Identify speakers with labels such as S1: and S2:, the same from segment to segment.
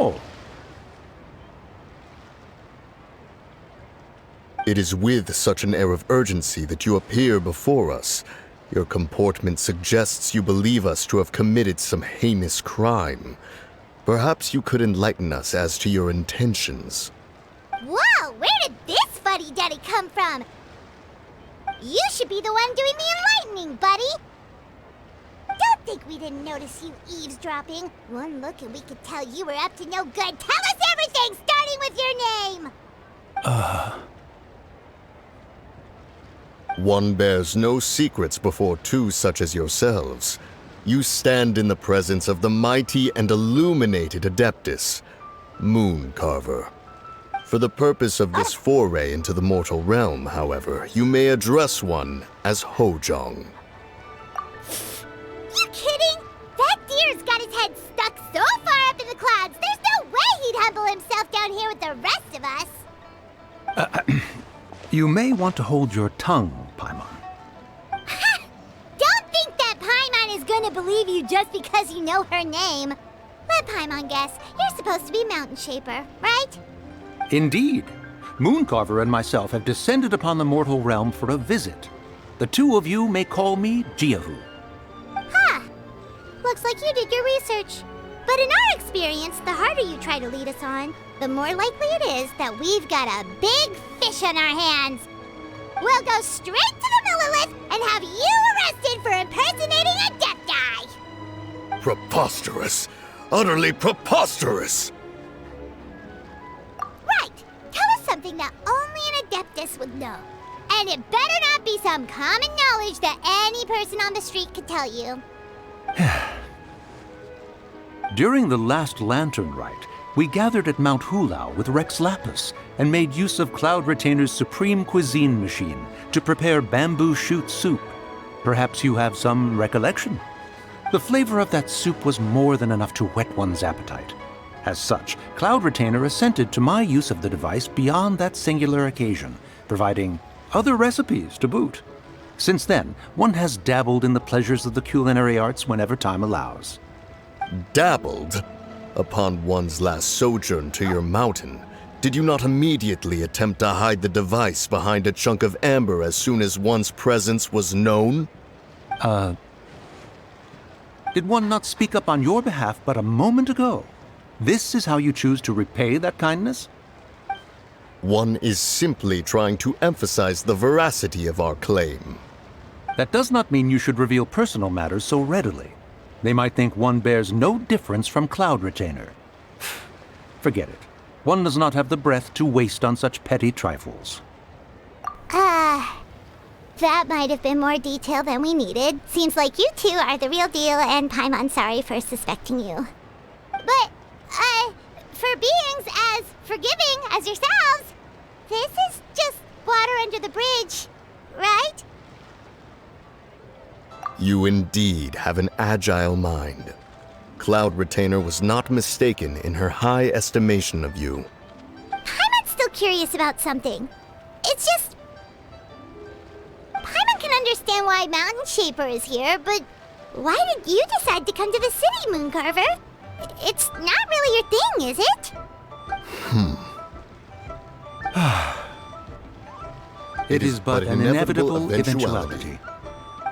S1: Oh,
S2: It is with such an air of urgency that you appear before us. Your comportment suggests you believe us to have committed some heinous crime. Perhaps you could enlighten us as to your intentions.
S3: Whoa, where did this fuddy-duddy come from? You should be the one doing the enlightening, buddy. Don't think we didn't notice you eavesdropping. One look and we could tell you were up to no good. Tell us everything, starting with your name.
S2: One bears no secrets before two such as yourselves. You stand in the presence of the mighty and illuminated Adeptus, Moon Carver. For the purpose of this foray into the mortal realm, however, you may address one as Hojong.
S3: You kidding? That deer's got his head stuck so far up in the clouds, there's no way he'd humble himself down here with the rest of us.
S1: you may want to hold your tongue, Paimon.
S3: Don't think that Paimon is gonna believe you just because you know her name. Let Paimon guess. You're supposed to be Mountain Shaper, right?
S1: Indeed. Mooncarver and myself have descended upon the mortal realm for a visit. The two of you may call me Jiahu.
S3: Huh. Looks like you did your research. But in our experience, the harder you try to lead us on, the more likely it is that we've got a big fish on our hands. We'll go straight to the Millilith and have you arrested for impersonating a deaf guy.
S2: Preposterous! Utterly preposterous!
S3: Right. Tell us something that only an Adeptus would know. And it better not be some common knowledge that any person on the street could tell you.
S1: During the last lantern rite, we gathered at Mount Hulao with Rex Lapis and made use of Cloud Retainer's supreme cuisine machine to prepare bamboo shoot soup. Perhaps you have some recollection? The flavor of that soup was more than enough to whet one's appetite. As such, Cloud Retainer assented to my use of the device beyond that singular occasion, providing other recipes to boot. Since then, one has dabbled in the pleasures of the culinary arts whenever time allows.
S2: Dabbled? Upon one's last sojourn to your mountain, did you not immediately attempt to hide the device behind a chunk of amber as soon as one's presence was known?
S1: Did one not speak up on your behalf but a moment ago? This is how you choose to repay that kindness?
S2: One is simply trying to emphasize the veracity of our claim.
S1: That does not mean you should reveal personal matters so readily. They might think one bears no difference from Cloud Retainer. Forget it. One does not have the breath to waste on such petty trifles.
S3: That might have been more detail than we needed. Seems like you two are the real deal, and Paimon's sorry for suspecting you. But, for beings as forgiving as yourselves, this is just water under the bridge, right?
S2: You indeed have an agile mind. Cloud Retainer was not mistaken in her high estimation of you.
S3: Paimon's still curious about something. It's just... Paimon can understand why Mountain Shaper is here, but why did you decide to come to the city, Mooncarver? It's not really your thing, is it?
S1: It is but an inevitable eventuality.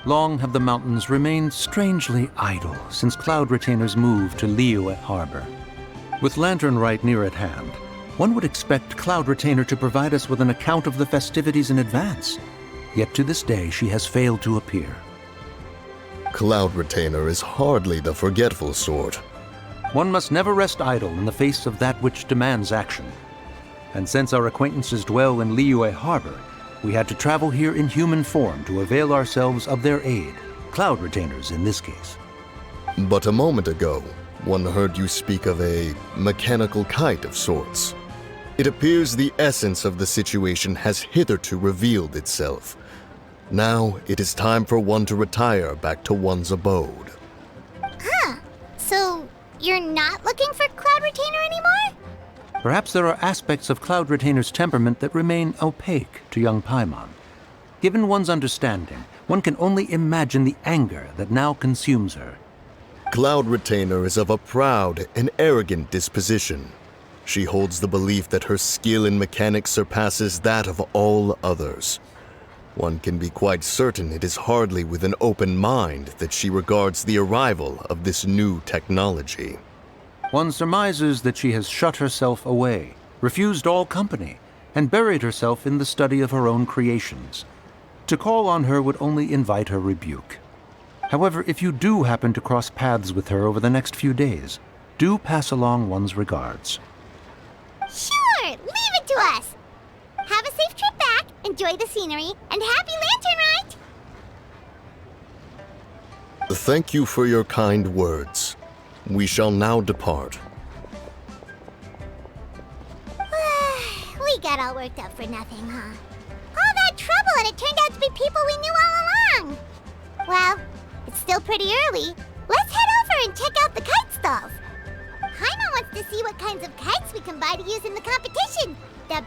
S1: Long have the mountains remained strangely idle since Cloud Retainer's move to Liyue Harbor. With Lantern Rite near at hand, one would expect Cloud Retainer to provide us with an account of the festivities in advance. Yet to this day, she has failed to appear.
S2: Cloud Retainer is hardly the forgetful sort.
S1: One must never rest idle in the face of that which demands action. And since our acquaintances dwell in Liyue Harbor, we had to travel here in human form to avail ourselves of their aid, Cloud Retainers in this case.
S2: But a moment ago, one heard you speak of a mechanical kite of sorts. It appears the essence of the situation has hitherto revealed itself. Now it is time for one to retire back to one's abode.
S3: So you're not looking for Cloud Retainer anymore?
S1: Perhaps there are aspects of Cloud Retainer's temperament that remain opaque to young Paimon. Given one's understanding, one can only imagine the anger that now consumes her.
S2: Cloud Retainer is of a proud and arrogant disposition. She holds the belief that her skill in mechanics surpasses that of all others. One can be quite certain it is hardly with an open mind that she regards the arrival of this new technology.
S1: One surmises that she has shut herself away, refused all company, and buried herself in the study of her own creations. To call on her would only invite her rebuke. However, if you do happen to cross paths with her over the next few days, do pass along one's regards.
S3: Sure, leave it to us. Have a safe trip back, enjoy the scenery, and happy lantern ride!
S2: Thank you for your kind words. We shall now depart.
S3: We got all worked up for nothing, huh? All that trouble and it turned out to be people we knew all along! Well, it's still pretty early. Let's head over and check out the kite stalls. Paimon wants to see what kinds of kites we can buy to use in the competition. The